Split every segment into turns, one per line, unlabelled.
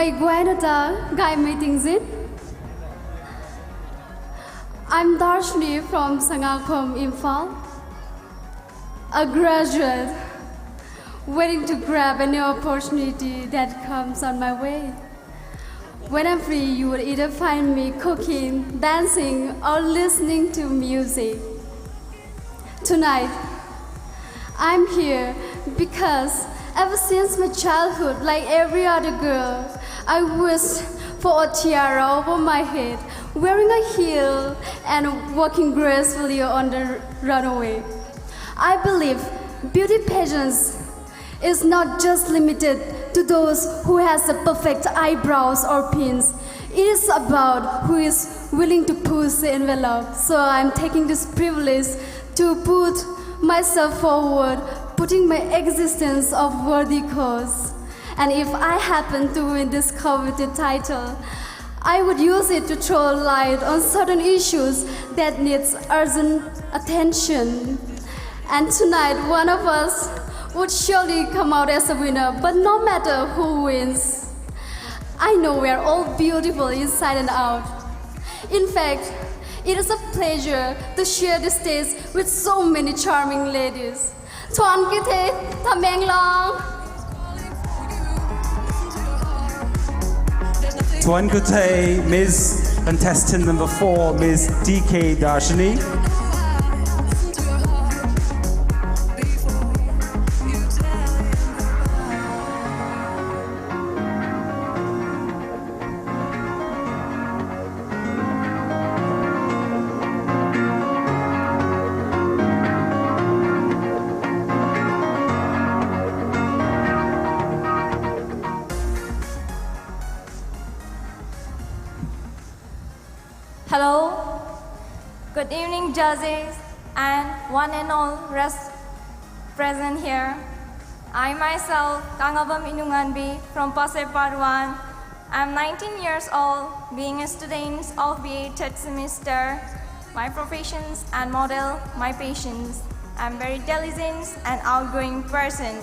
May Gwainata Guy Meetings in. I'm Darshni from Sangakhom, Imphal, a graduate waiting to grab any opportunity that comes on my way. When I'm free, you will either find me cooking, dancing, or listening to music. Tonight, I'm here because ever since my childhood, like every other girl, I wished for a tiara over my head, wearing a heel and walking gracefully on the runway. I believe beauty pageants is not just limited to those who has the perfect eyebrows or pins. It is about who is willing to push the envelope. So I'm taking this privilege to put myself forward, putting my existence of worthy cause. And if I happen to win this coveted title, I would use it to throw light on certain issues that needs urgent attention. And tonight, one of us would surely come out as a winner, but no matter who wins, I know we're all beautiful inside and out. In fact, it is a pleasure to share the stage with so many charming ladies. Tamenglong.
Tuan Kutay, Ms. Contestant number 4, Ms. DK Darshini.
Hello, good evening judges and one and all rest present here. I myself, Kangabam Inunganbi from Pasir Paruan. I'm 19 years old, being a student of BA third semester. My professions and model, my patients. I'm very diligent and outgoing person.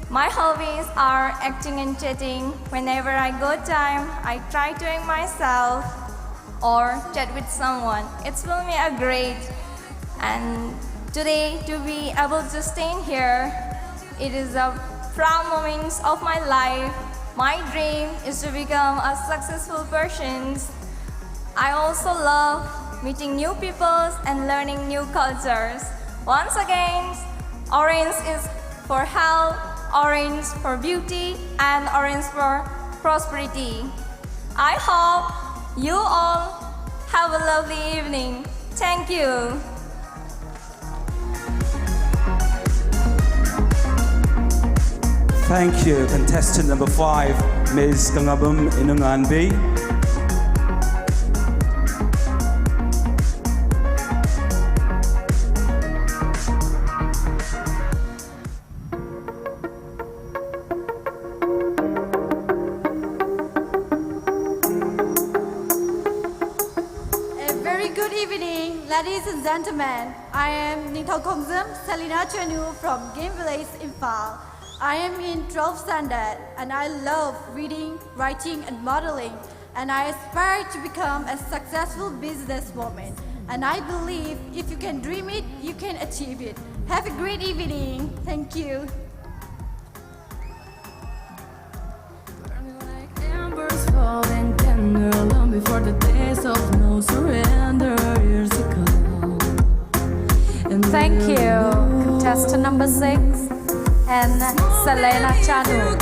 My hobbies are acting and chatting. Whenever I go time, I try doing myself or chat with someone. It's for me a great, and today to be able to stand here, it is a proud moment of my life. My dream is to become a successful person. I also love meeting new people and learning new cultures. Once again, orange is for health, orange for beauty, and orange for prosperity. I hope you all have a lovely evening. Thank you.
Thank you, contestant number 5, Ms. Kangabam Inunganbi.
Good evening, ladies and gentlemen. I am Nithal Kongzum Selina Chanu from Game Village, Imphal. I am in 12th standard and I love reading, writing and modeling, and I aspire to become a successful businesswoman. And I believe if you can dream it, you can achieve it. Have a great evening. Thank you.
Falling tender long before the days of no surrender years ago. And
thank you, contestant number 6 and Selena Chanu.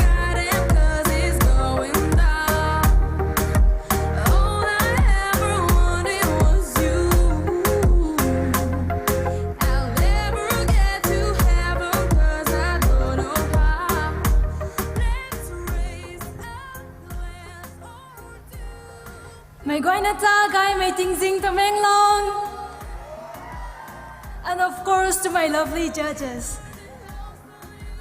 May Gwainata Guy Meeting Sing Tamenglong. And of course to my lovely judges.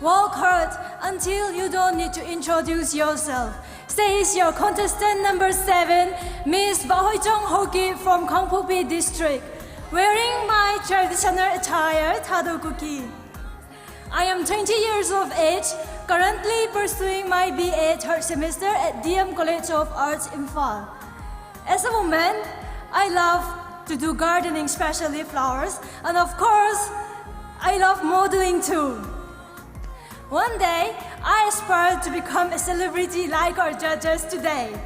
Work hard until you don't need to introduce yourself. Says your contestant number 7, Miss Bahoichong Hoki from Gangpokpi District, wearing my traditional attire, Tadokuki. I am 20 years of age, currently pursuing my BA third semester at DM College of Arts, Imphal. As a woman, I love to do gardening, especially flowers, and of course, I love modeling too. One day, I aspire to become a celebrity like our judges today.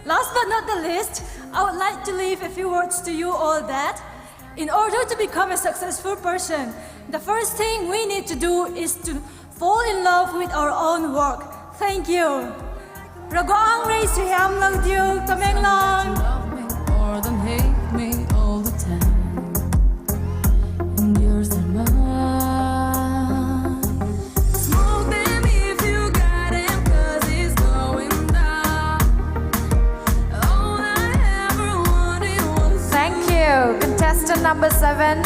Last but not the least, I would like to leave a few words to you all that in order to become a successful person, the first thing we need to do is to fall in love with our own work. Thank you. Ragoang raise your hand, love you, Tamenglong.
Love me more than hate me all the time. And yours and mine. Smoke them if you got them, 'cause it's going down. All I ever wanted was
Thank you. Contestant number 7,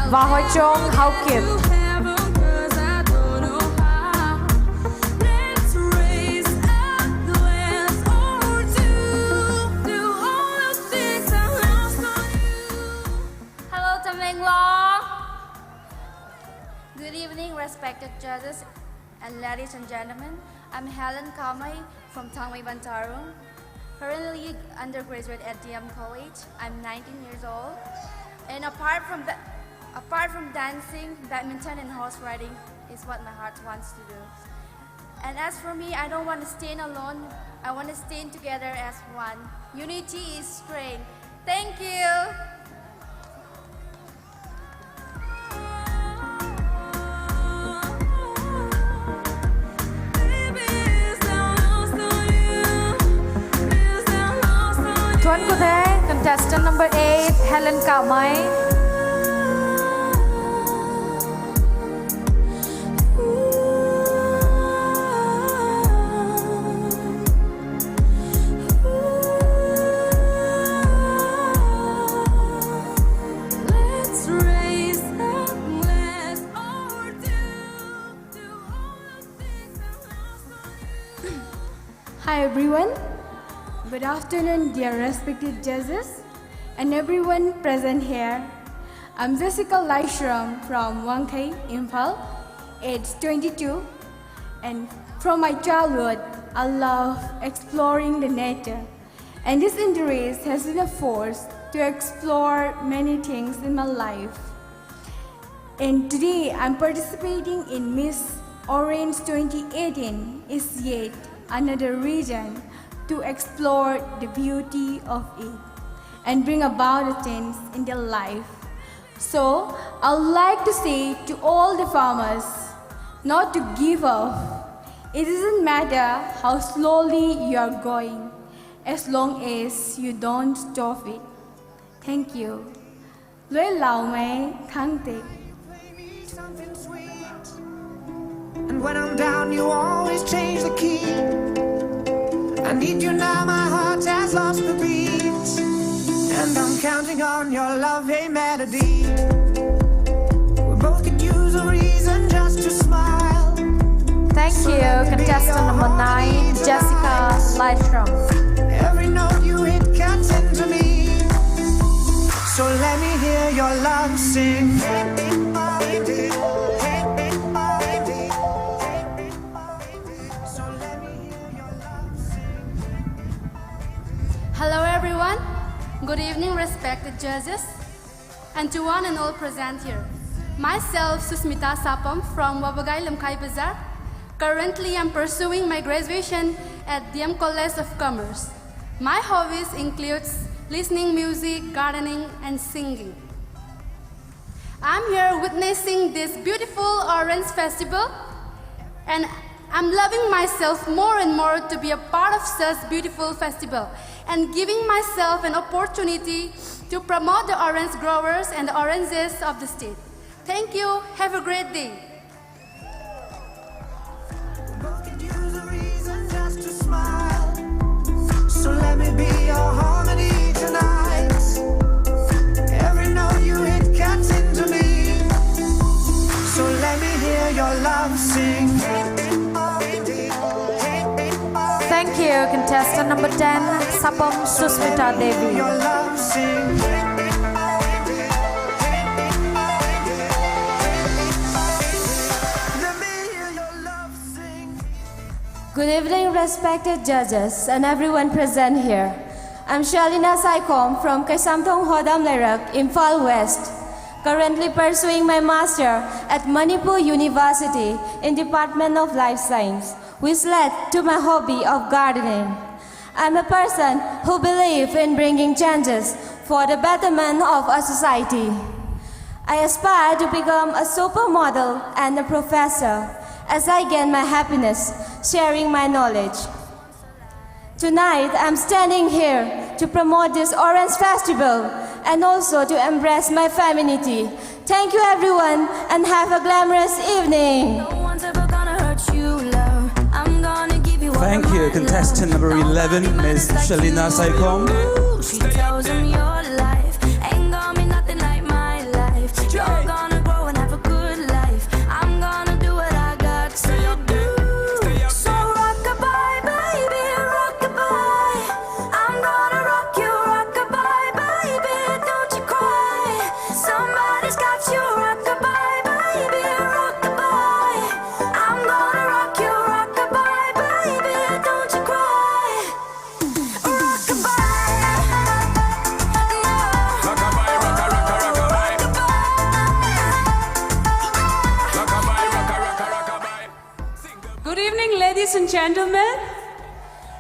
Vahoy Chong Hao Kim.
to heaven, 'cause I don't know how. Let's raise a glass or two to all the things I lost on you.
Hello, Tamenglong. Good evening, respected judges and ladies and gentlemen. I'm Helen Kamai from Tangway Bantarong, currently undergraduate at DM College. I'm 19 years old, and apart from dancing, badminton, and horse riding is what my heart wants to do. And as for me, I don't want to stand alone. I want to stand together as one. Unity is strength. Thank you.
Tuan Cô Thế, contestant number 8, Helen Cao Mai.
Let's raise a glass or two to all the things I lost on you.
Hi everyone. Good afternoon, dear respected judges and everyone present here. I'm Jessica Laishram from Wangkai, Imphal, age 22, and from my childhood, I love exploring the nature, and this interest has been a force to explore many things in my life. And today, I'm participating in Miss Orange 2018 is yet another reason to explore the beauty of it and bring about the things in their life. So, I'd like to say to all the farmers not to give up. It doesn't matter how slowly you are going, as long as you don't stop it. Thank you. Lối lao mày khang tịch.
Play me something sweet. And when I'm down, you always change the key. I need you now, my heart has lost the beat. And I'm counting on your love, a melody. We both could use a reason just to smile.
Thank you, contestant number 9, Jessica Laishram.
Every note you hit cuts into me. So let me hear your love sing. So let me hear your love sing.
Hello everyone. Good evening, respected judges, and to one and all present here. Myself, Susmita Sapam from Wabagai Lamkai Bazar. Currently, I'm pursuing my graduation at DM College of Commerce. My hobbies includes listening music, gardening, and singing. I'm here witnessing this beautiful Orange Festival, and I'm loving myself more and more to be a part of such beautiful festival and giving myself an opportunity to promote the orange growers and the oranges of the state. Thank you. Have a great day.
Both could use a reason just to smile. So let me be your harmony tonight. Every note you hit cuts into me. So let me hear your love sing.
Thank you, contestant number 10, Sapam Susmita Devi.
Your love sing. The
Good evening, respected judges and everyone present here. I'm Shalina Saikom from Kaisamthong Hodam Lerak, Imphal West, currently pursuing my master at Manipur University in Department of Life Science, which led to my hobby of gardening. I'm a person who believes in bringing changes for the betterment of our society. I aspire to become a supermodel and a professor as I gain my happiness sharing my knowledge. Tonight, I'm standing here to promote this Orange Festival and also to embrace my femininity. Thank you everyone and have a glamorous evening.
No one's ever gonna hurt you, love. I'm gonna give you all
Thank
of
you,
my
contestant
love.
number 11,
Nobody
Ms.
matters like
Shalina
you.
Saikom.
She tells him your life ain't gonna be nothing like my life. You're gonna grow and have a good life. I'm gonna do what I got to do. So rock-a-bye, baby, rock-a-bye. I'm gonna rock you, rock-a-bye, baby, don't you cry. Somebody's got you, rock-a-bye, baby, rock-a-bye. I'm gonna rock you, rock-a-bye, baby, don't you cry.
Good evening, ladies and gentlemen,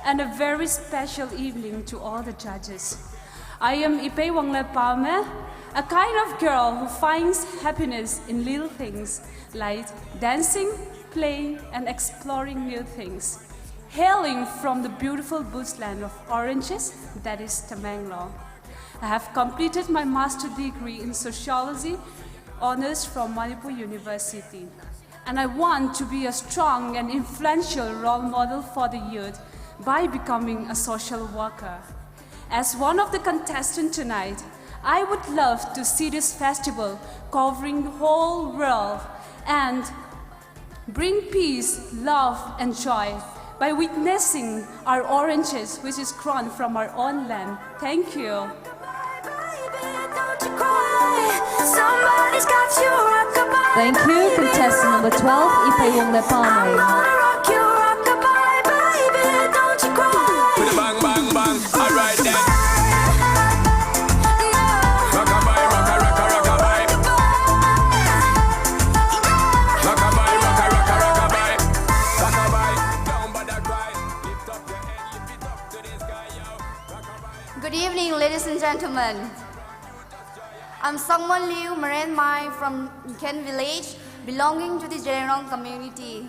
and a very special evening to all the judges. I am Ipe Wangle Palme, a kind of girl who finds happiness in little things like dancing, playing, and exploring new things. Hailing from the beautiful bushland of oranges, that is Tamenglong. I have completed my master's degree in sociology, honors from Manipur University. And I want to be a strong and influential role model for the youth by becoming a social worker. As one of the contestants tonight, I would love to see this festival covering the whole world and bring peace, love, and joy by witnessing our oranges, which is grown from our own land. Thank you.
Thank you, contestant number 12, Ipe Wangle Palme.
With a bang, bang, bang. Alright then. Rock-a-bye, rocka, rocka, rock-a-bye. Rock-a-bye, rocka, rocka, rock-a-bye. Rock-a-bye, down by the cry. Lift up your head, lift it up to the sky, yo. Rock-a-bye.
Good evening, ladies and gentlemen. I'm Sangwon Liu Maren Mai from Ken Village, belonging to the Jerong community.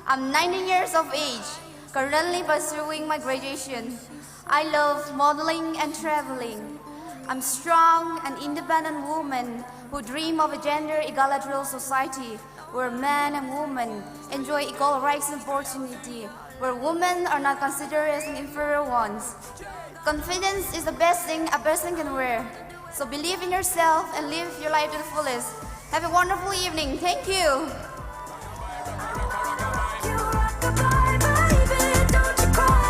I'm 19 years of age, currently pursuing my graduation. I love modeling and traveling. I'm strong and independent woman who dream of a gender egalitarian society where men and women enjoy equal rights and opportunity, where women are not considered as inferior ones. Confidence is the best thing a person can wear. So believe in yourself and live your life to the fullest. Have a wonderful evening. Thank you.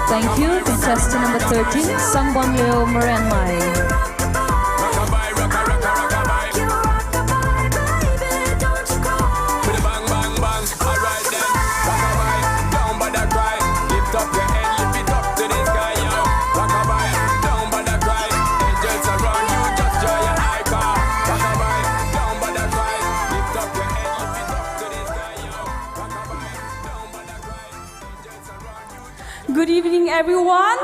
Thank you, contestant number 13, Sangwon Liu Myanmar.
Rock-a-bye, rocka, rocka, rock-a-bye. With a bang, bang, bang. Alright then. Rock-a-bye, down by the cry. Lift up your head, lift it up to the sky, yo. Rock-a-bye, down by the cry. Angels around you, just joy your eye car. Rock-a-bye, down by the cry. Lift up your head, lift it up to the sky, yo. Rock-a-bye, down by the cry. Angels around you.
Good evening, everyone.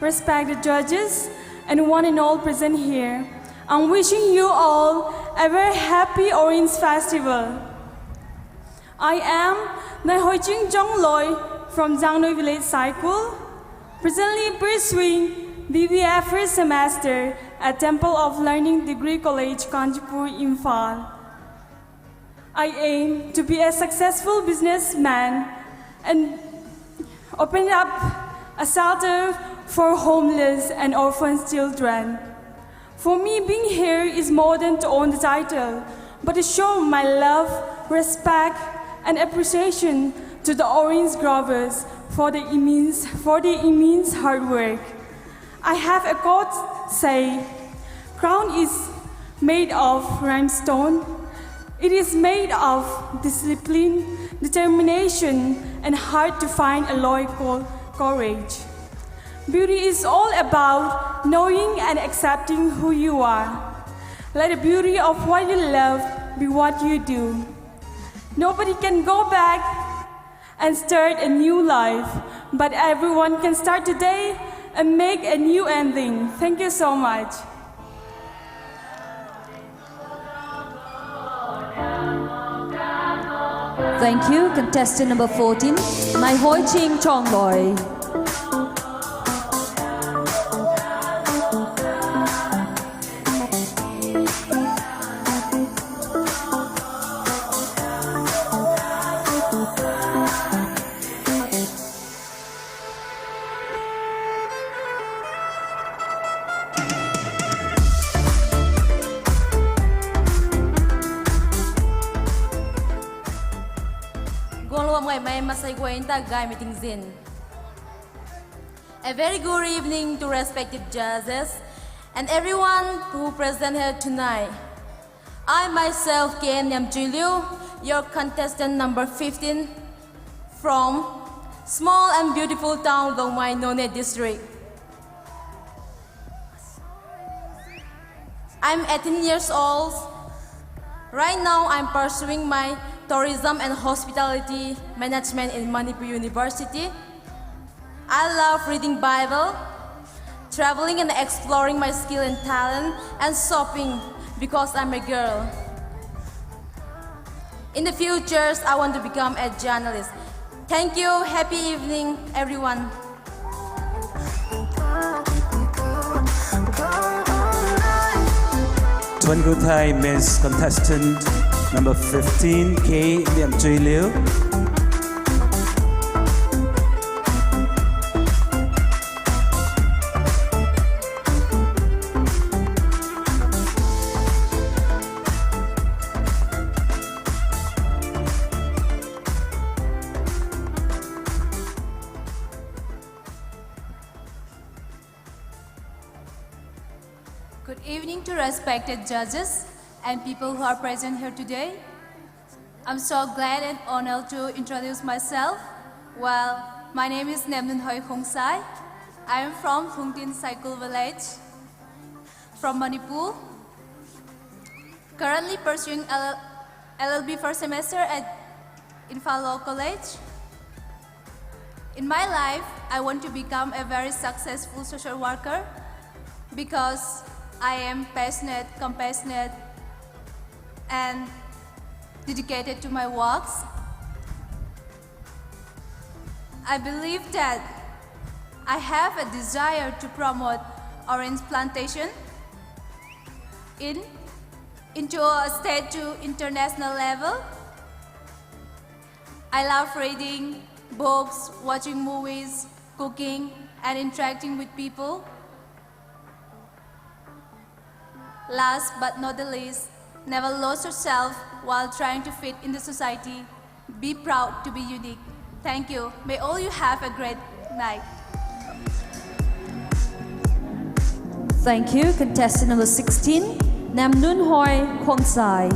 Respected judges and one and all present here, I'm wishing you all a very happy Orange Festival. I am Nai Jong Loi from Jangnoi Village Cycle, presently pursuing BBA first semester at Temple of Learning Degree College, Kanchipur, Imphal. I aim to be a successful businessman and open up a shelter for homeless and orphan children. For me, being here is more than to own the title, but to show my love, respect, and appreciation to the orange growers for the immense hard work. I have a quote say, "Crown is made of limestone. It is made of discipline, determination, and hard to find a loyal courage. Beauty is all about knowing and accepting who you are. Let the beauty of what you love be what you do. Nobody can go back and start a new life, but everyone can start today and make a new ending. Thank you so much.
Thank you, contestant number 14, Mai Hoi Ching Chong Loi.
A very good evening to respected judges and everyone who present here tonight. I myself, Ken Liu, your contestant number 15 from small and beautiful town Long Mai None district. I'm 18 years old. Right now, I'm pursuing my tourism and hospitality management in Manipur University. I love reading Bible, traveling and exploring my skill and talent, and shopping because I'm a girl. In the future, I want to become a journalist. Thank you. Happy evening, everyone.
Tuan Gu Thai, Miss Contestant number 15, K. Liam Chui Liu.
Good evening to respected judges and people who are present here today. I'm so glad and honored to introduce myself. Well, my name is Namdun Hoi Khong Sai. I am from Thung Tin Cycle Village, from Manipur. Currently pursuing LLB first semester at Infal Law College. In my life, I want to become a very successful social worker because I am passionate, compassionate, and dedicated to my works. I believe that I have a desire to promote orange plantation into a state to international level. I love reading books, watching movies, cooking, and interacting with people. Last but not the least, never lose yourself while trying to fit in the society. Be proud to be unique. Thank you. May all you have a great night.
Thank you, contestant number 16, Namdun Hoi Khong Sai.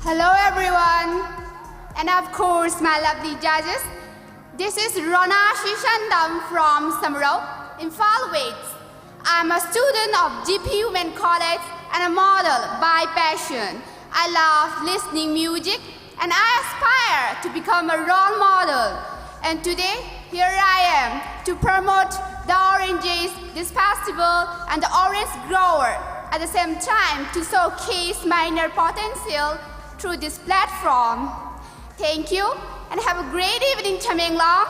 Hello everyone, and of course my lovely judges. This is Rona Shishandam from Samro, Infal Wales. I'm a student of GP Women College and a model by passion. I love listening music and I aspire to become a role model. And today, here I am to promote the oranges, this festival, and the orange grower. At the same time, to showcase my inner potential through this platform. Thank you and have a great evening, Tamenglong.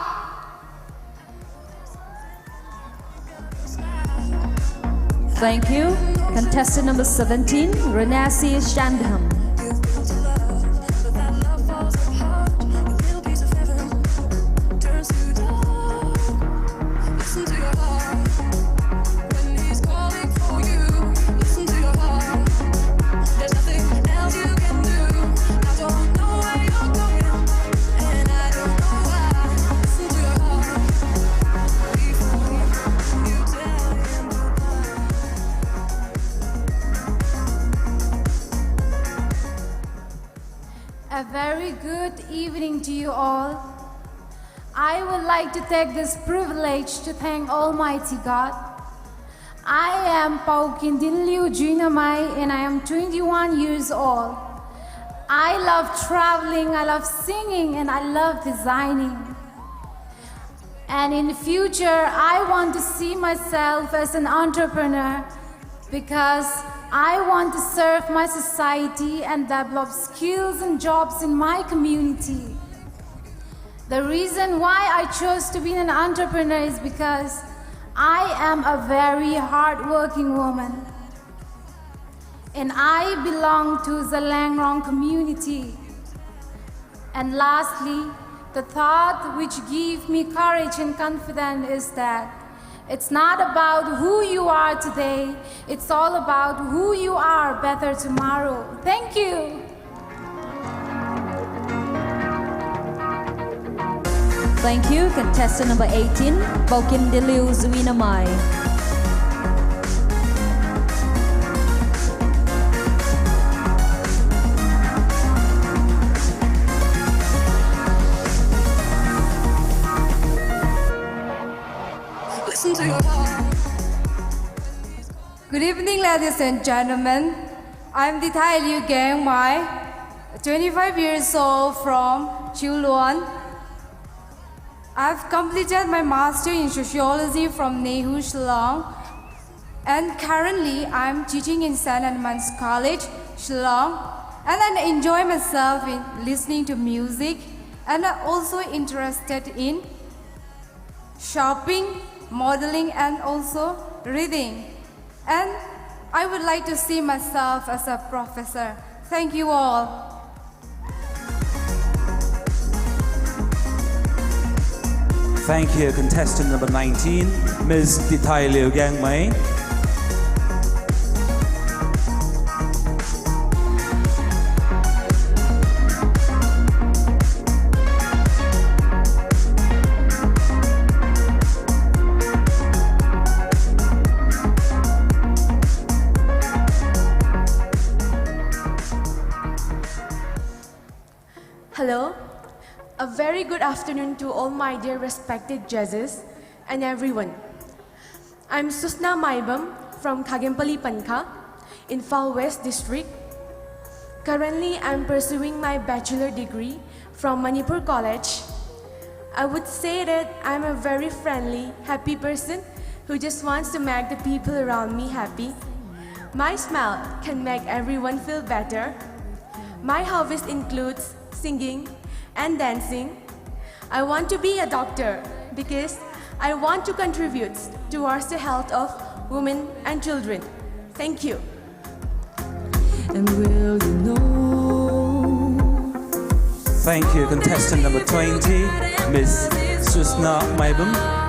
Thank you. Contestant number 17, Renasi Shandham.
Listen to your heart when
A very good evening to you all. I would like to take this privilege to thank Almighty God. I am Paukin Dinliu Junamai and I am 21 years old. I love traveling, I love singing, and I love designing. And in the future, I want to see myself as an entrepreneur because I want to serve my society and develop skills and jobs in my community. The reason why I chose to be an entrepreneur is because I am a very hardworking woman. And I belong to the Tamenglong community. And lastly, the thought which gives me courage and confidence is that it's not about who you are today, it's all about who you are better tomorrow. Thank you.
Thank you, contestant number 18, Paukin Diliu Zuinamai.
Good evening, ladies and gentlemen. I'm Thai Liu Gang Mai, 25 years old from Chuluan. I've completed my master in sociology from Nehu Shillong, and currently I'm teaching in St. Edmund's College, Shillong, and I enjoy myself in listening to music, and I'm also interested in shopping, modeling, and also reading. And I would like to see myself as a professor. Thank you all.
Thank you, contestant number 19, Ms. Thai Liu Gang Mai.
Hello. A very good afternoon to all my dear respected judges and everyone. I'm Susna Maibam from Khagempali Pankha in Far West District. Currently, I'm pursuing my bachelor degree from Manipur College. I would say that I'm a very friendly, happy person who just wants to make the people around me happy. My smile can make everyone feel better. My hobbies includes singing and dancing. I want to be a doctor because I want to contribute towards the health of women and children. Thank you.
And will you know?
Thank you, contestant number 20, Ms. Susna Maibam.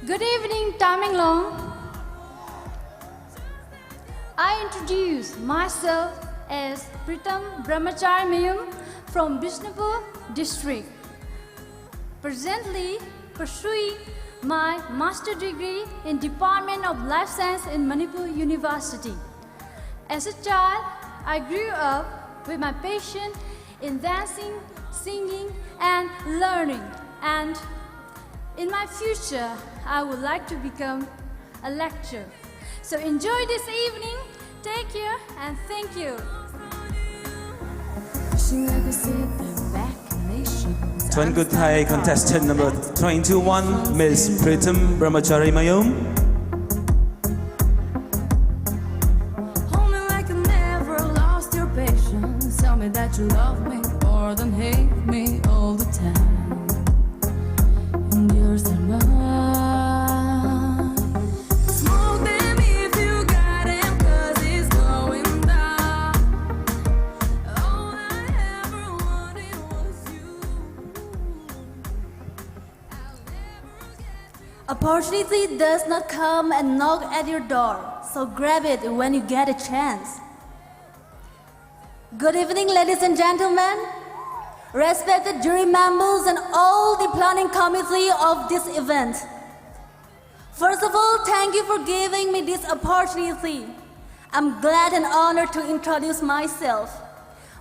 Good evening, Tamenglong. I introduce myself as Pritam Brahmachari Mayum from Bishnupur district. Presently pursuing my master degree in Department of Life Science in Manipur University. As a child, I grew up with my passion in dancing, singing, and learning. And in my future, I would like to become a lecturer. So enjoy this evening, take care, and thank you.
Tuan Good Thai, contestant number 21, Ms. Pritam Brahmachari Mayum.
Hold me like I never lost your patience. Tell me that you love me more than hate me all the time. And yours are mine. Smoke them if you got them, 'cause it's going down. All I ever wanted was you.
Opportunity does not come and knock at your door, so grab it when you get a chance. Good evening, ladies and gentlemen, respected jury members and all the planning committee of this event. First of all, thank you for giving me this opportunity. I'm glad and honored to introduce myself.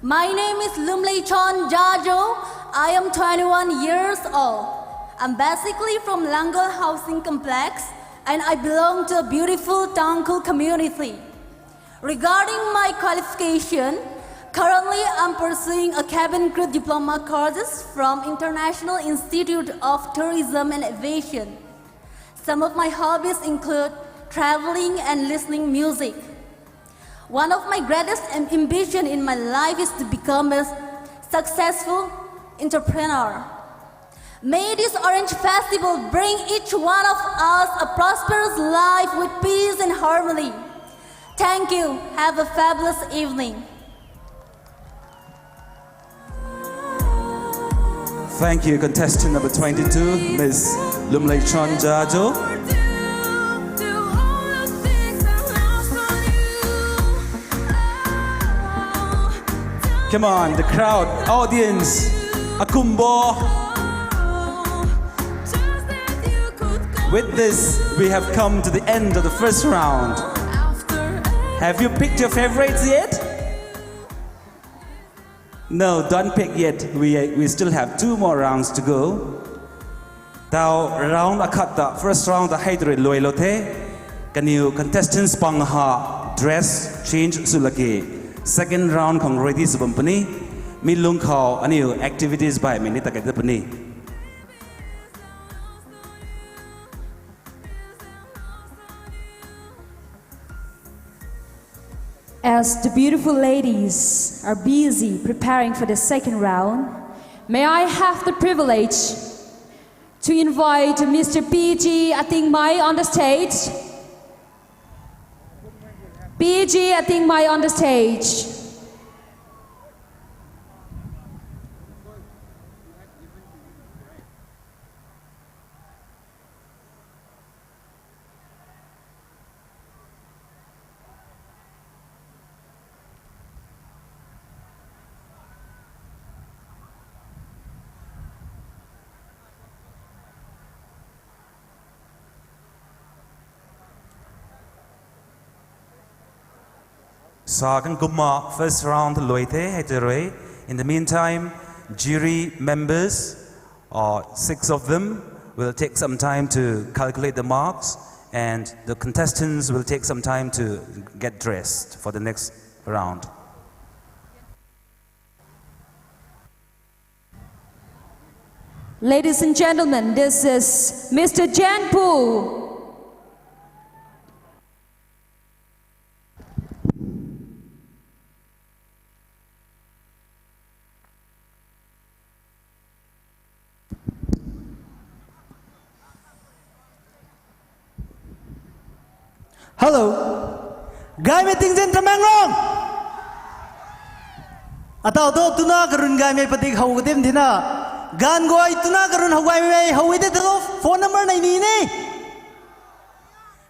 My name is Lumleichon Jajo. I am 21 years old. I'm basically from Langal Housing Complex and I belong to a beautiful Tangkul community. Regarding my qualification, currently I'm pursuing a cabin crew diploma courses from International Institute of Tourism and Aviation. Some of my hobbies include traveling and listening music. One of my greatest ambition in my life is to become a successful entrepreneur. May this Orange Festival bring each one of us a prosperous life with peace and harmony. Thank you. Have a fabulous evening.
Thank you, contestant number 22, Ms. Lumleichon Jajo. Come on, the crowd, audience, Akumbo. With this, we have come to the end of the first round. Have you picked your favorites yet? No, don't pick yet. We still have 2 more rounds to go. Tao round akata first round the hydride loy lote. Can you contestants pang ha dress change sulake. Second round kong ready subampani. Milung kau aniu activities by minita kadapani.
As the beautiful ladies are busy preparing for the second round, may I have the privilege to invite Mr. PG Atingmai on the stage. PG Atingmai on the stage.
Sagan Guma, first round loite hetere. In the meantime, jury members, 6 of them, will take some time to calculate the marks, and the contestants will take some time to get dressed for the next round.
Ladies and gentlemen, this is Mr. Janpu.
Hello, Guy meeting in Tamenglong. Atau do tuna karun guy me patik hau dem dina. Gan goi tuna karun hau guy me hau ide to phone number nai ni ne.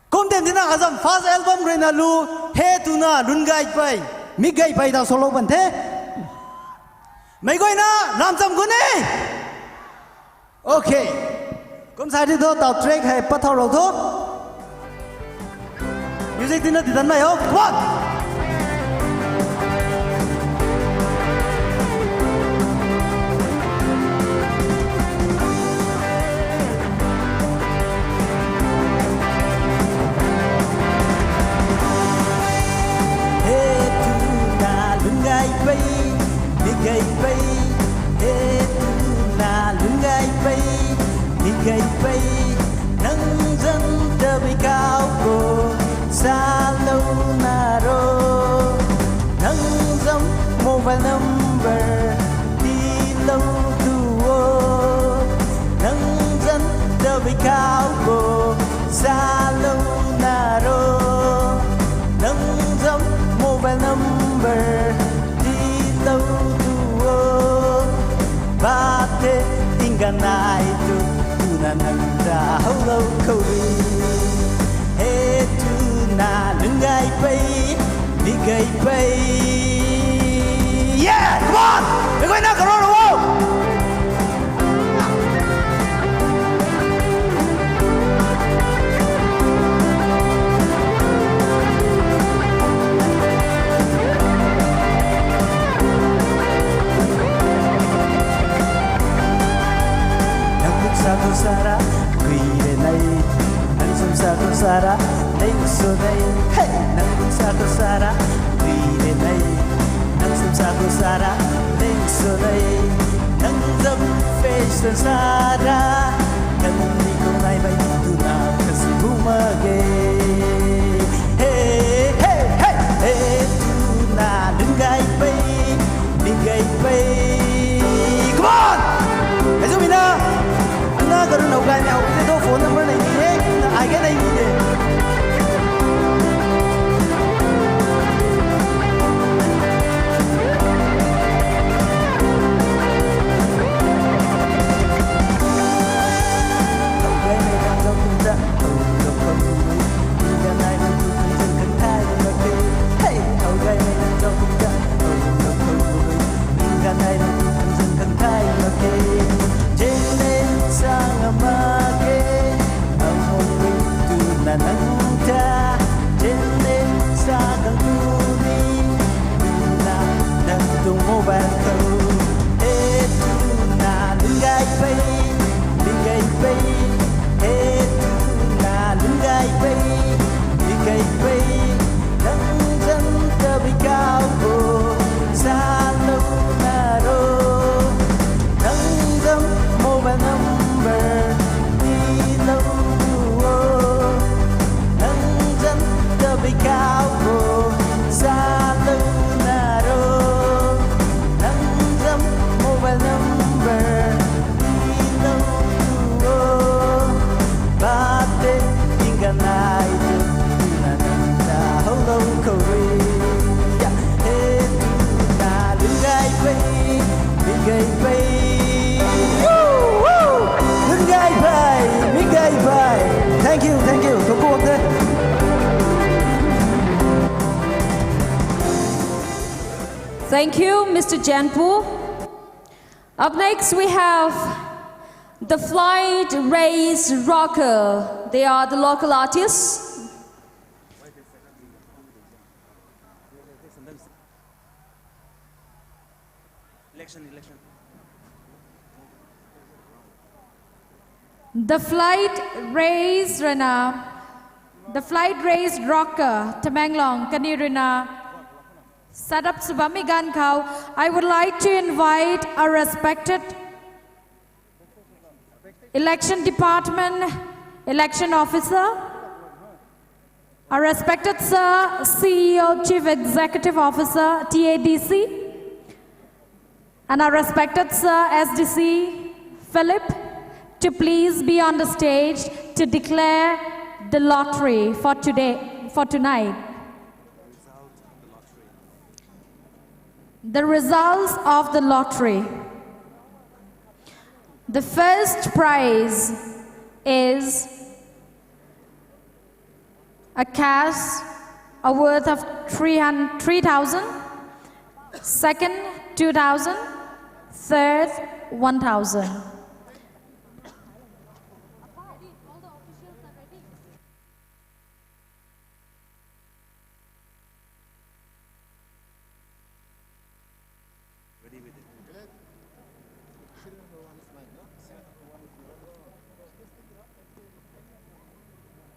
Kom dem dina azam first album rena lu he tuna run guy pai mi guy pai da solo ban the. Mai goi na nam sam gune. Okay. Kom sai do tao track hai pathau ro do. Music dinner di tanai ho. What? Hey tuna lungai pai, ligai pai. Hey tuna lungai pai, ligai pai. Nang dân đời bị cao cô. Xa lâu na ro nâng giống mobile number đi lâu tu nâng dân đời bị cao cô xa lâu na ro nâng giống mobile number đi lâu tu ba thế tinggal naik tu na nang da hello kori he tu na lungai pai mi gai pai yeah come on we're going to go on the wall Satu sara kuire nai nang sum satu sara nai so nai hey nang satu sara kuire nai nang sum satu sara nai so nai nang dam face sara kan ni ko nai bai tu na kasi buma ge hey hey hey hey tu na lungai pai come on Azumina na garu na ugai me aukte do phone number nahi hai na aage nahi mile ugai me dang do kunta do ko ga nai do kun kan thai ma ke hey ugai me dang do kunta do ko ga nai do kun kan thai ma ke sang amage amoi tu nananta jene sang tuni na dan tu mobile ko e tu na lungai pai e tu na lungai pai dan jam ta bi cao ko sa lo na ro dan jam mobile cao cô xa lưng na ro nắng dâm mobile number đi đâu ba tên inga nai na na hello kori ya he na lungai pai lungai pai mi gai pai thank you to go there
Thank you, Mr. Janpu. Up next, we have the Flight Race Rocker. They are the local artists.
Election.
The Flight Race Rana. The Flight Race Rocker. Tamenglong, Kanirina. Sadap Subami Gankau, I would like to invite a respected election department election officer, a respected sir CEO Chief Executive Officer TADC, and a respected sir SDC Philip to please be on the stage to declare the lottery for tonight. The results of the lottery. The first prize is a cash worth of 3,000, second 2,000, third 1,000.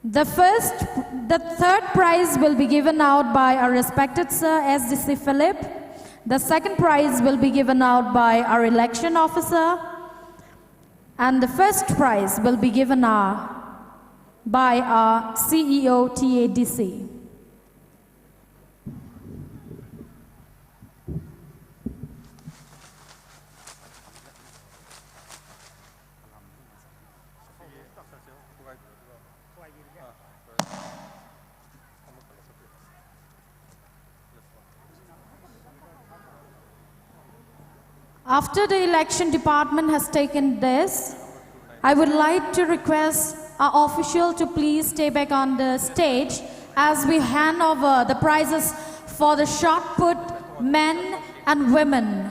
The third prize will be given out by our respected Sir SDC Philip. The second prize will be given out by our election officer. And the first prize will be given out by our CEO TADC. After the election department has taken this, I would like to request our official to please stay back on the stage as we hand over the prizes for the shot put men and women.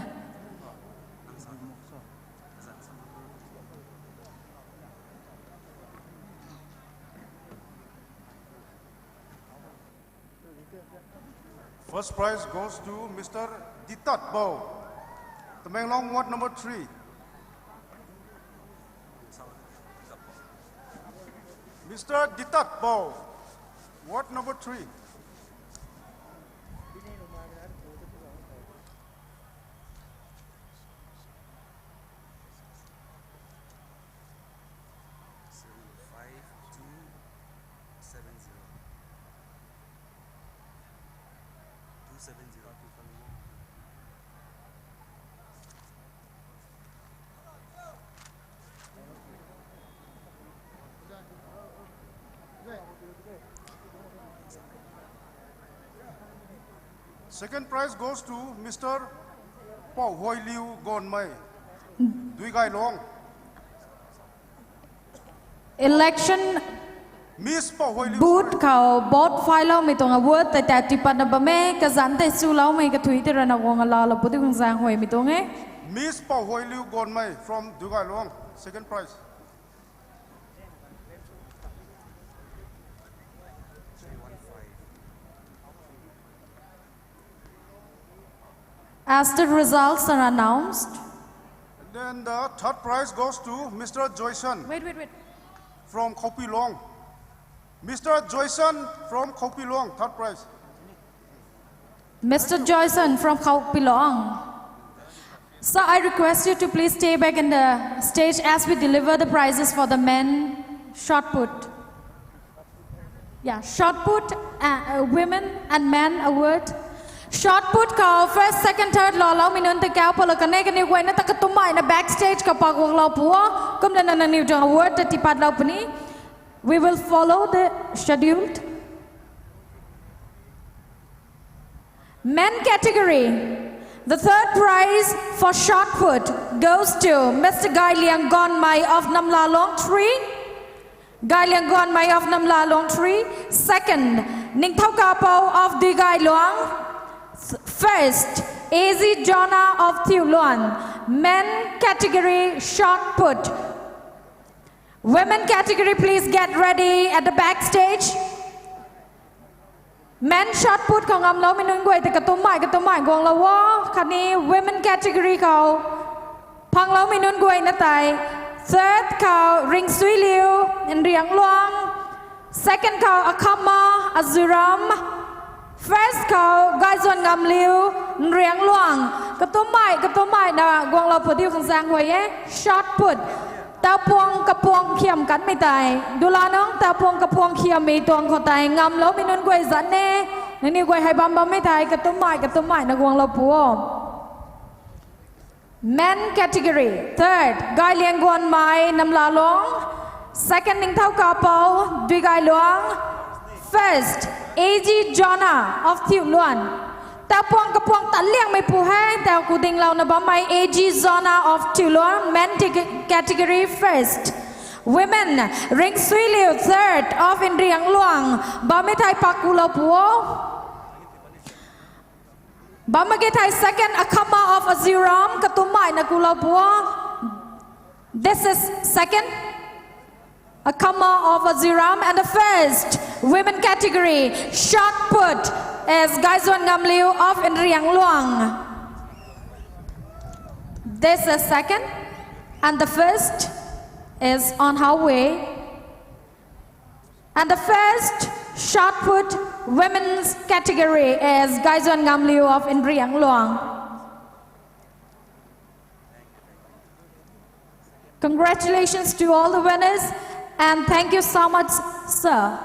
First prize goes to Mr. Ditat Bao, Tamenglong Ward number 3. Mr. Ditat Bao, Ward number 3. Second prize goes to Mr. Pao Hoi Liu Gon Mai, Dui Gai Long.
Election
Miss Pao Hoi Liu.
boot kau bot file mi tong award ta tipan na bame ka zan te su lau mai ka thui te rana wong la la puti kung sang hoi mi tong e.
Miss Pao Hoi Liu Gon Mai from Dui Gai Long, second prize.
As the results are announced,
Then the third prize goes to Mr. Joyson.
Wait.
From Kopi Long. Mr. Joyson from Kopi Long, third prize.
Mr. Joyson from Khao Pilong. So I request you to please stay back in the stage as we deliver the prizes for the men shot put. Yeah, shot put, women and men award. Shot put kau first, second, third lo lau minun te kau polo kane kani wai na takatumai na backstage kapag wang lau puo kum na niu jang award te tipat lau puni. We will follow the scheduled. Men category. The third prize for shot put goes to Mr. Gai Liang Gon Mai of Nam La Long 3. Gai Liang Gon Mai of Nam La Long 3. Second, Ning Thao Ka Pao of Dui Gai Luang. First, AZ Jonna of Thiu Luan. Men category shot put. Women category, please get ready at the backstage. Men shot put kong am lo minun goi te katumai gong la wo kani women category kau pang lo minun goi na tai. Third kau ring sui liu in riang luang. Second kau akama azuram. First kau gai zuan ngam liu riang luang. Katumai na gong la putiu kong sang hoi shot put. Ta puang kapuang khiam kan mi tai dula nong ta puang kapuang khiam mi tuang kho tai ngam lo minun goi zan ne ni goi hai bam mi tai katumai na guang lo puo. Men category. Third, Gai Liang Guan Mai Nam La Long. Second, Ning Thao Ka Pao Dui Gai Luang. First, AG Jonna of Thiu Luan. Ta puang kapuang ta liang mai pu hai ta ku ding lau na ba mai AG Zona of Thiu Luan. Men category first. Women, Ring Sui Liu third of Indriang Luang. Ba mi thai pak ku lau puo. Bamagitai second, Akama of Aziram, Katumai na Kulapua. This is second, Akama of Aziram, and the first women category shot put is Gaizwan Ngamliu of Indriang Luang. This is second, and the first is on her way. And the first shot put women's category is Gaizwan Ngamliu of Indriang Luang. Congratulations to all the winners and thank you so much, sir.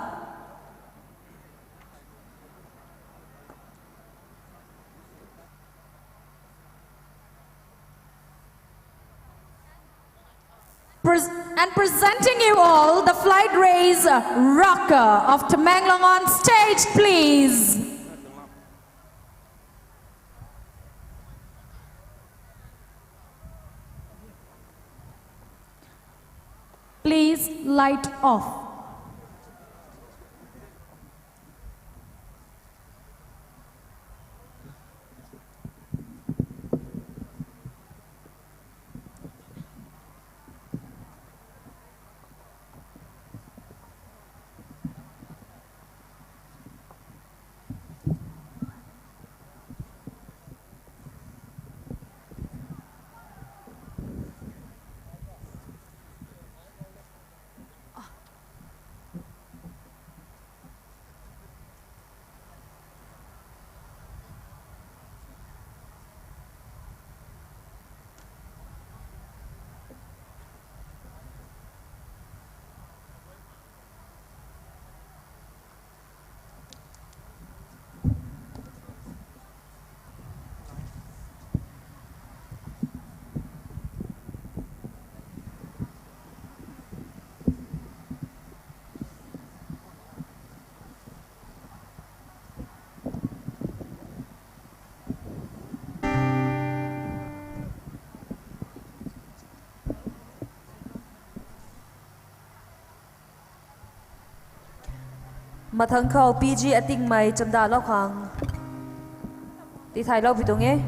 And presenting you all the flight race rocker of Tamenglong on stage, please. Please light off.
Mathang khâu PG ating mai chamda lo khang. Ti thai lo bidong e.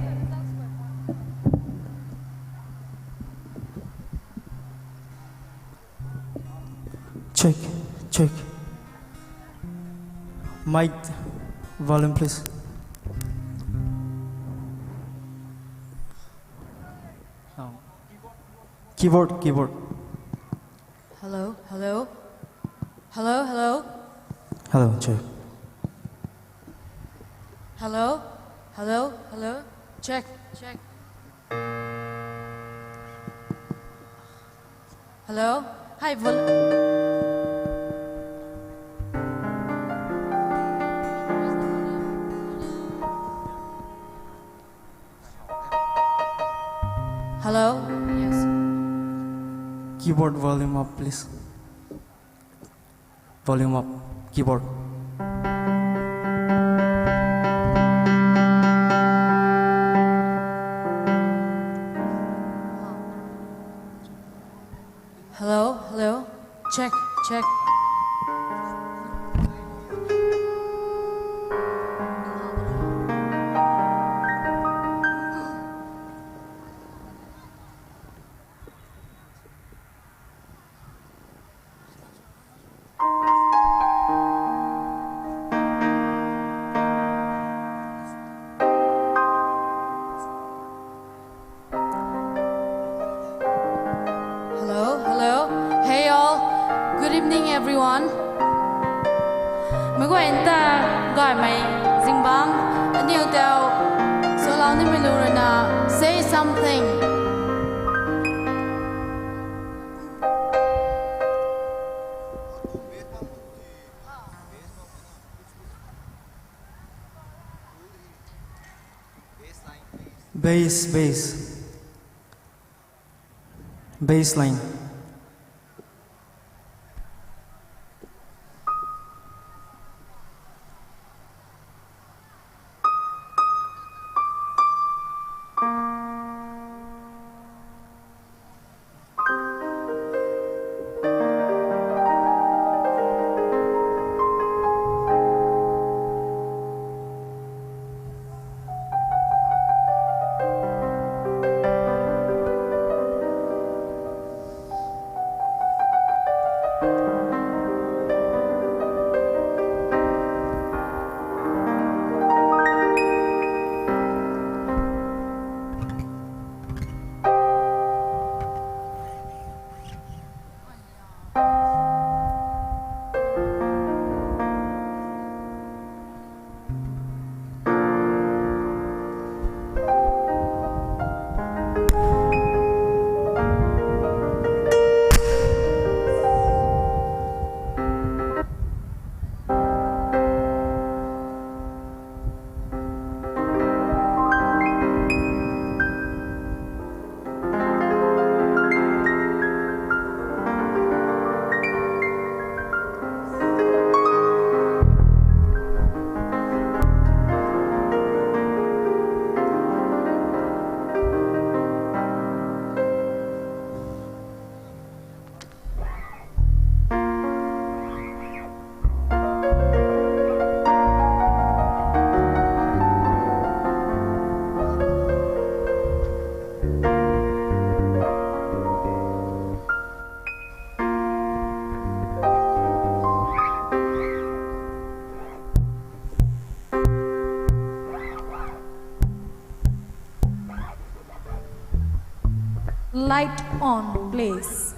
Check, check. Mic volume, please. Keyboard, keyboard.
Hello, hello. Hello, hello.
Hello, check.
Hello, hello, hello. Check, check. Hello. Hi, Hello. Yes.
Keyboard volume up, please. Volume up. Keyboard.
Hello, hello. Check, check. Hello, hello. Hey all. Good evening everyone. Mấy người ta gọi mày dinh băng. Anh yêu tao. So lâu ni mày luôn na. Say something.
Bass, bass. Bass line.
Light on, please.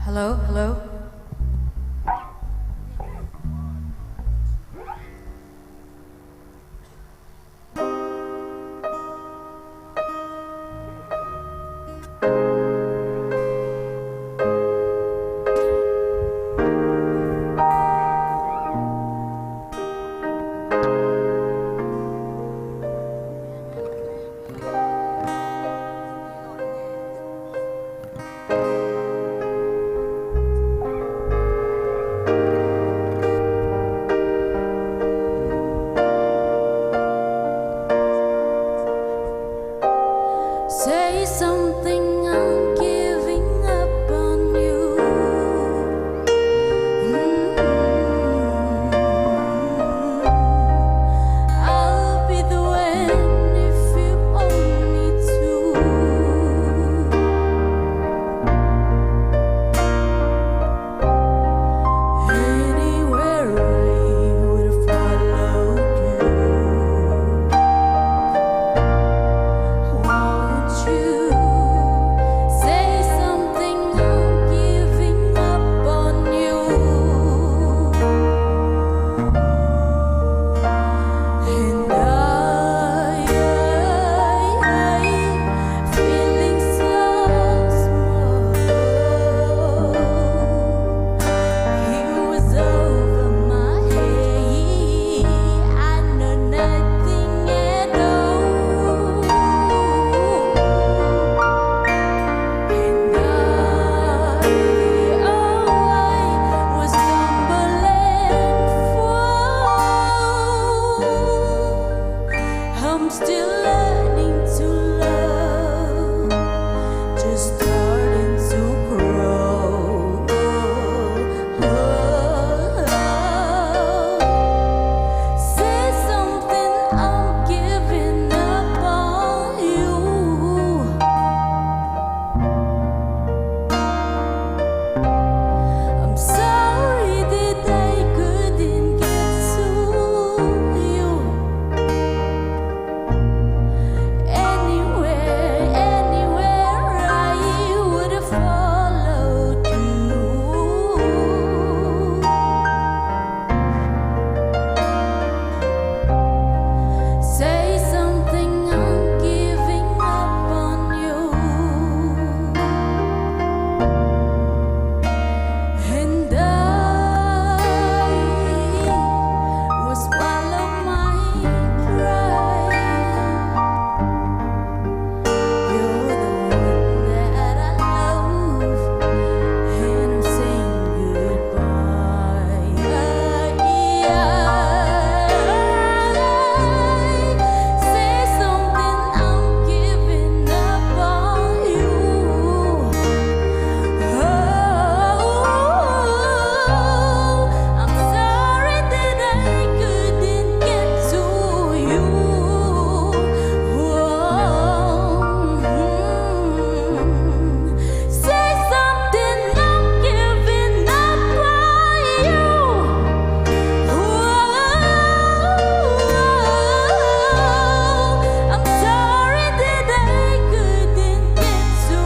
Hello, hello.
Say something, I'm giving up on you. I'll be the one if you want me to. Anywhere I would follow you. Won't you say something? I'm giving up on you. And I feeling so small. It was over my head. I know nothing at all. And I was stumbling fall. I'm still learning to love, just starting to grow. Say something, I'm giving up on you. I'm sorry that I couldn't get to you. Anywhere I would have followed you. Say something, I'm giving up on you. And I will swallow my pride. You're the one that I love, and I'm saying goodbye. Say something, I'm giving up on you. I'm sorry that I couldn't get to you. Say something, I'm giving up on you. I'm sorry that I couldn't get to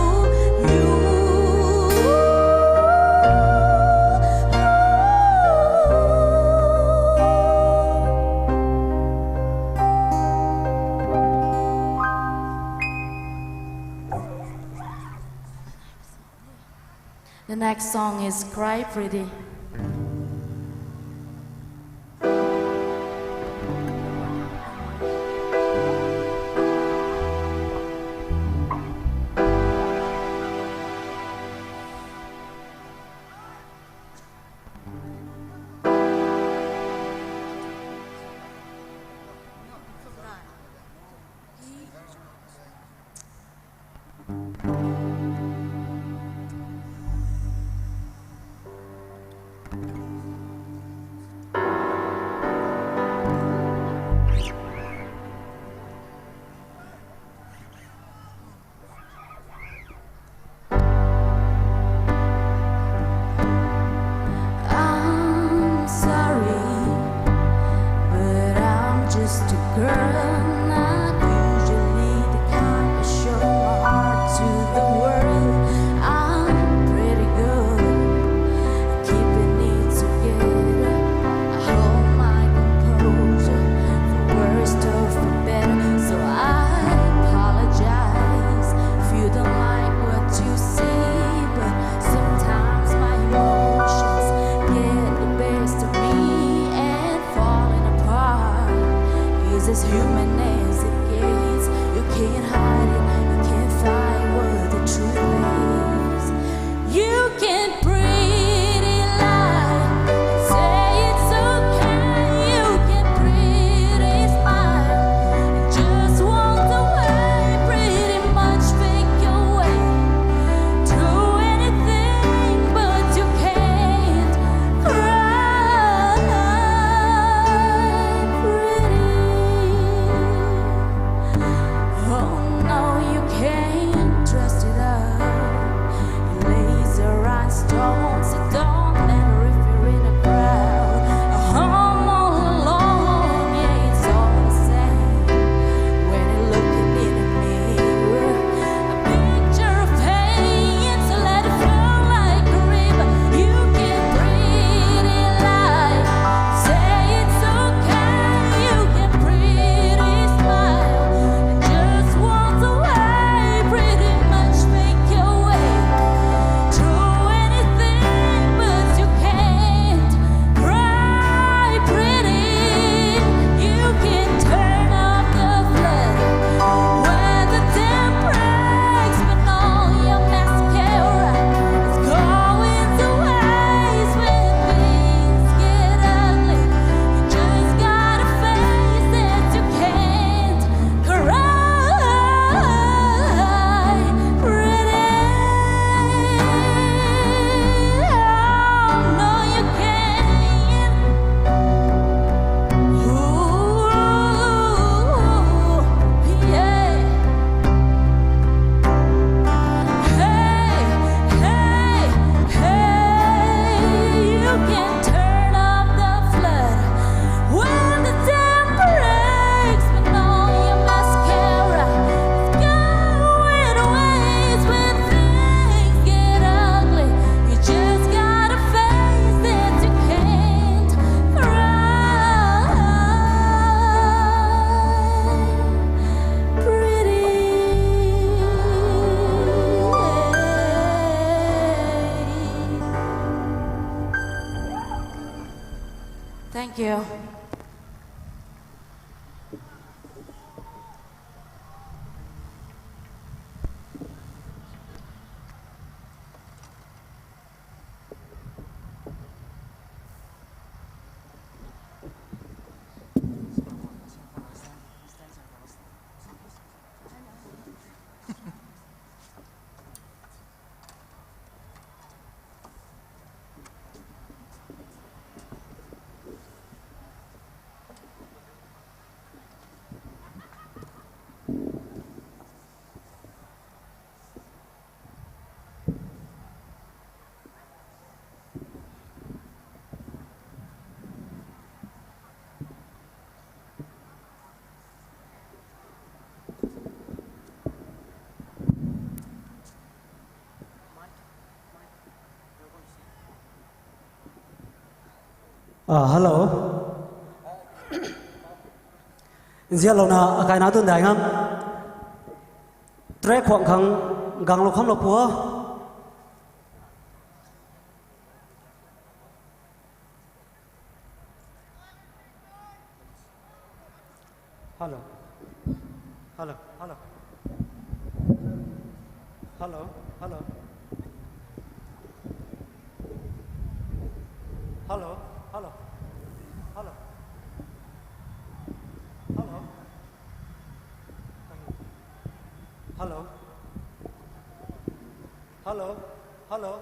The next song is Cry Pretty.
I'm sorry, but I'm just a girl, not usually the kind to show my heart to the world. I'm pretty good at keeping it together. I hold my composure for worse or for better. So I apologize if you don't like what you see, but sometimes my emotions get the best of me, and falling apart is as human as it gets. You can't hide it, you can't fight what the truth is. You can pretty lie and say it's okay. You can pretty smile and just walk away. Pretty much fake your way through anything, but you can't cry pretty. Oh no, you can't trust it out. Your laser eyes stones, it don't matter if you're in a crowd. I'm all alone, yeah, it's all the same. When you're looking in a mirror, a picture of pain, so let it flow like a river. You can pretty lie, say it's okay. You can pretty smile and just walk away. Pretty much make your way through anything, but you can't cry pretty. You can turn off the flood when the dam breaks, but all your mascara is going to waste. When things get ugly, you just gotta face that you can't cry pretty. Oh no, you can't. Ooh, yeah. Hey, hey, hey, you can turn off the flood when the dam breaks, but all your mascara is going to waste. When things get ugly, you just gotta face that you can't cry pretty.
Thank you.
Hello. Giờ lâu na cái nào tuần đại ngam. Tre khoảng khang gang lộc kham lộc pua. Hello. Hello. Hello. Hello. Hello. Hello. Hello. Hello. Hello. Hello. Hello, hello.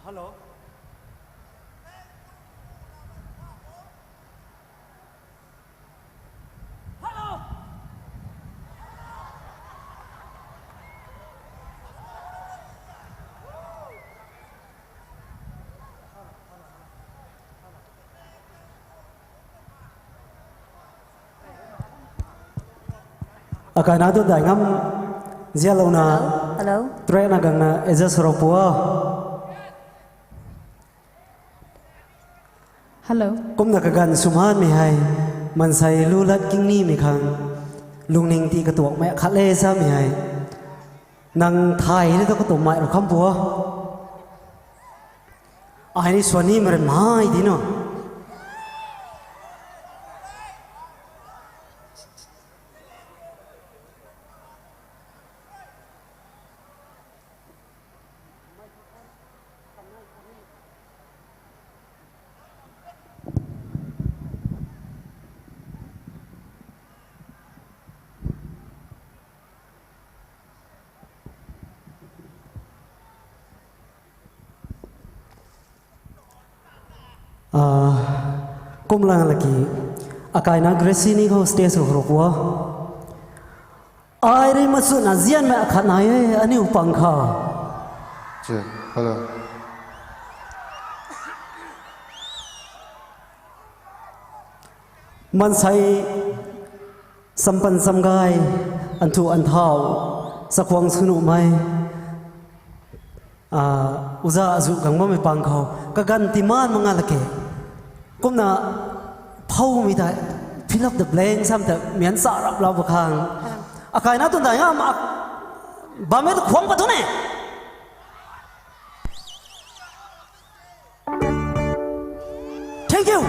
Hello. Akai na tu dai ngam zialo na
Hello.
tre na gang na eja soropua
Hello.
kum na kagan suman mi hai man sai lulat king ni mi khang lungning ti ka tuak mai khale sa mi hai nang thai ni to ka tu mai ro kham bua ai ni swani mer mai di no kum lang lagi akai na gresi ni ko stage ho ro ai ri ma su na zian ma khat na ye ani upang kha
Che, hello.
man sai sampan samgai an thu an thau sakwang sunu mai uza azu gangma me pang khau ka gan ti man manga lake kumna phau mi da fill up the blank sam ta mian sa rap law khang akai na tun da nga ba me khwang pa thune thank you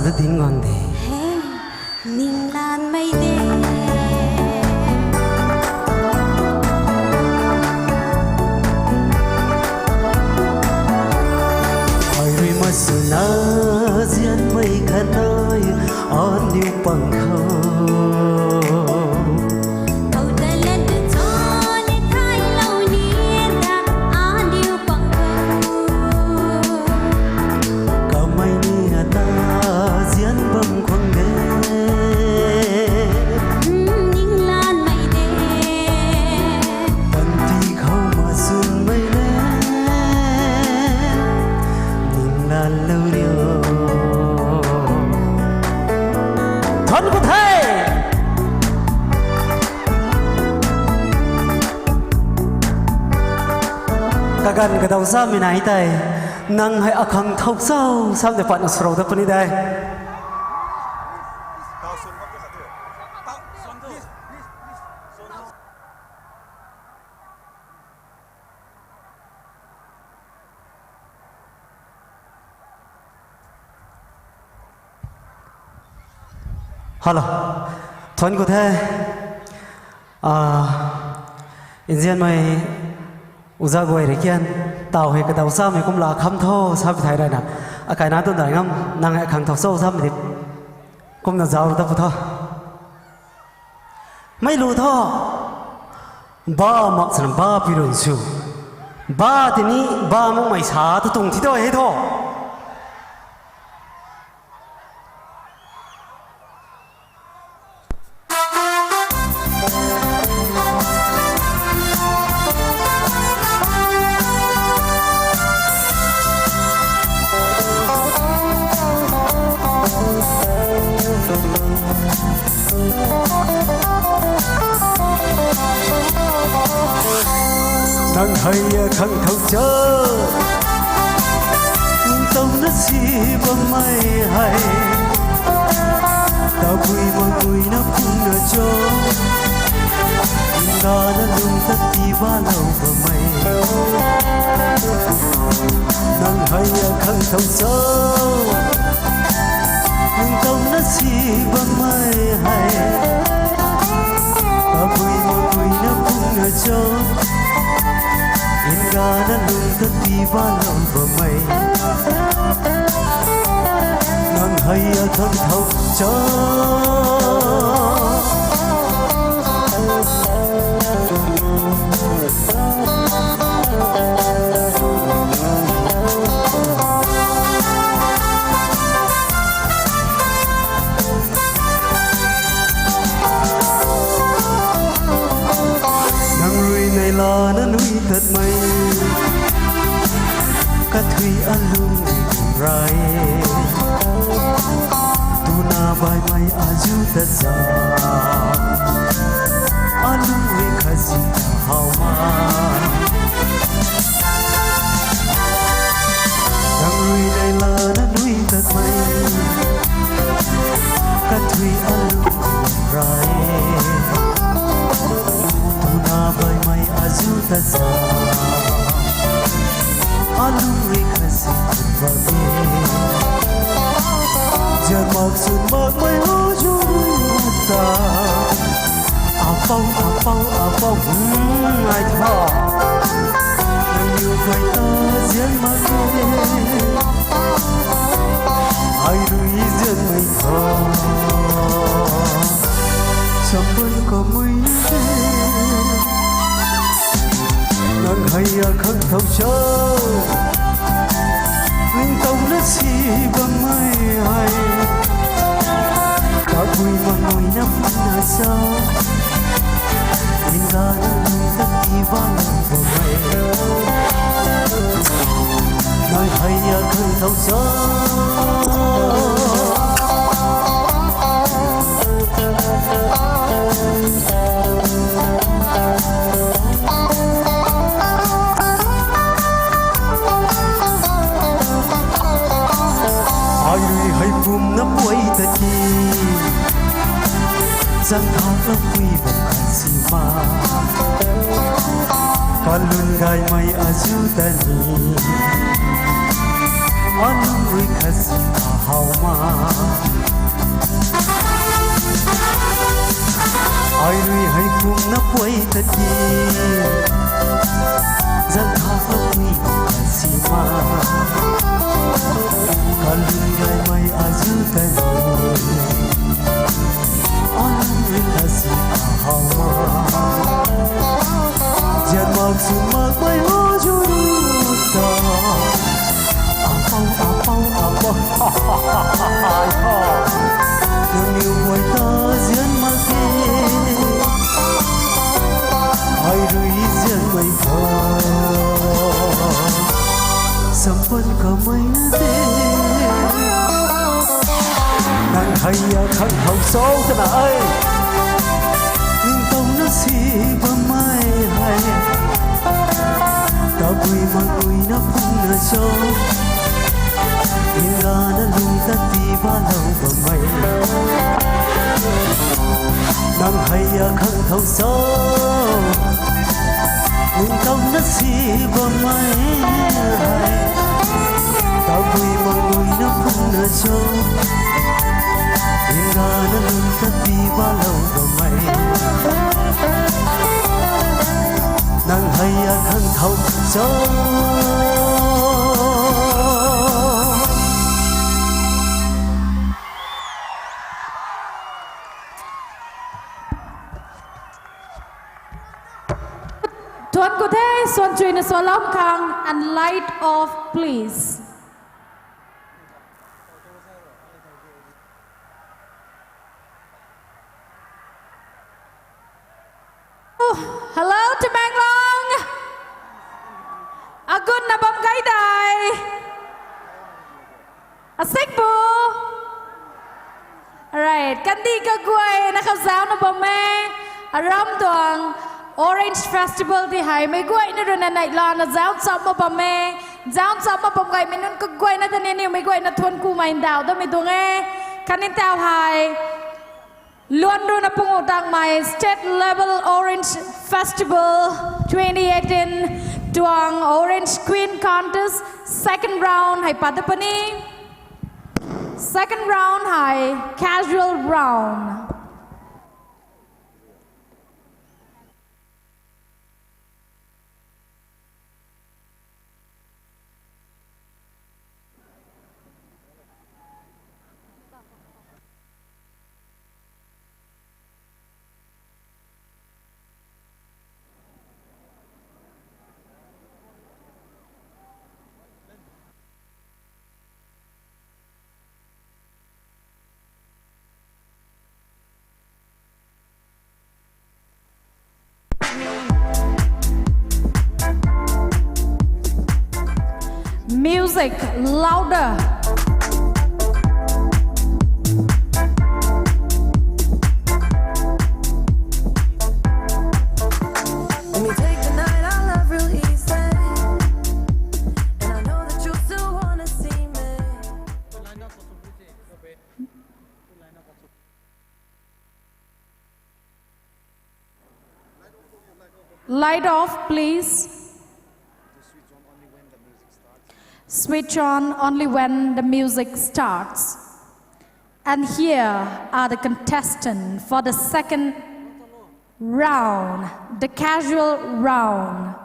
da din ngang de
ning lan mai de
ai ri ma su na zian mai khanai on new pang khoกันกระดาวซ้ำไม่ไหนแต่นั่งให้อาคังเท่าเศร้าซ้ำแต่ฝันอสโรทับปนิได้ฮัลโหลทวนกูแท้อินเดียนไม่อุจจาระเรียนเต่าให้กระดาวซ้ำให้กุมลาคำท่อซ้ำไทยได้นะอากาศน่าต้นไหนงั้นนางให้ขังท่อโซ่ซ้ำดิกุมน่าจะเอาตัวท่อไม่รู้ท่อบ้ามักสนบ้าพิรุณสูบ้าที่นี้บ้ามุ่งไม่ช้าตุ่งที่ตัวให้ท่อนั่งให้ขังเท่าเจอต้องนัดสีบ่ไม่ให้ตาบุยบ่บุยนับคุณเนจอตาหน้าลุงตัดตีบ้านเราบ่ไม่นั่งให้ขังเท่าเจอต้องนัดสีบ่ไม่ให้ตาบุยบ่บุยนับคุณเนจอIngana lung tiba lam bamai nang haya thang thau cha nang rui nei la na nui thật mây cát thủy an lung rai tu na bai mai aju ta za an lung ri khazi hao ma nang rui nei la na nui thật mây cát thủy an lung rai tu na bai mai aju ta za alung rikasi bagi jamak sun mak mai hojuta apau ai tha nang yu kai ta jian mage ai rui jian mai tha chapun ko mui nang haya khang thau cho linh tông đất si bằng mai hay cả vui mà ngồi nhắm là sao in ra những tất kỳ vang vào mây nói haya khang thau cho bùm nắm quay ta chi giang thao ấp quy bọc khăn xì ma con luôn gai mây aju ta ni
on rikas hauma ai lui hay kum na poi ta ki zan ha fa wi sima kalun gai mai azu ta on rikas hauma jan mak su mak mai ho ju ta nhiều buổi ta diễn mà kê ai rui diễn mây phò sampan ka mai na te nàng hay khăn hồng số ta na ai nhưng tông nó si ba mai hay ta vui mà vui na phung na show Inga na lung ta ti ba lâu ba mai Nang haya khang thâu sâu Nung tông na si ba mai Ta vui mà vui na phung na show Inga na lung ta ti ba lâu ba mai Nang haya khang thâu sâu
Tuan ko te Suan Chui na Solam Kang and light off please. Oh, hello Tamenglong. Agun na bam kai dai. Asik bu. Alright, kandi ka guai na khazao na bam me. Aram tuang Orange Festival di hai mai guai na ron na la na zao chap ma bam me. Zao chap ma bam gai minun ka guai na tane ni mai guai na thon ku mai dao da mi donge. Kanin tao hai. Luan ron na pungo tang mai State Level Orange Festival 2018 tuang Orange Queen Contest second round hai padapani. Second round hai casual round. Music louder.
Let me take the night I love real easy. And I know that you still wanna see me.
Light off, please. Switch on only when the music starts. And here are the contestants for the second round, the casual round.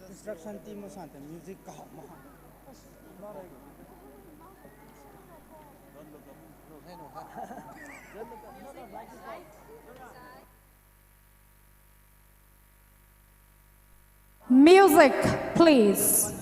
Instruction team mo sante music ka mo.
Music, please.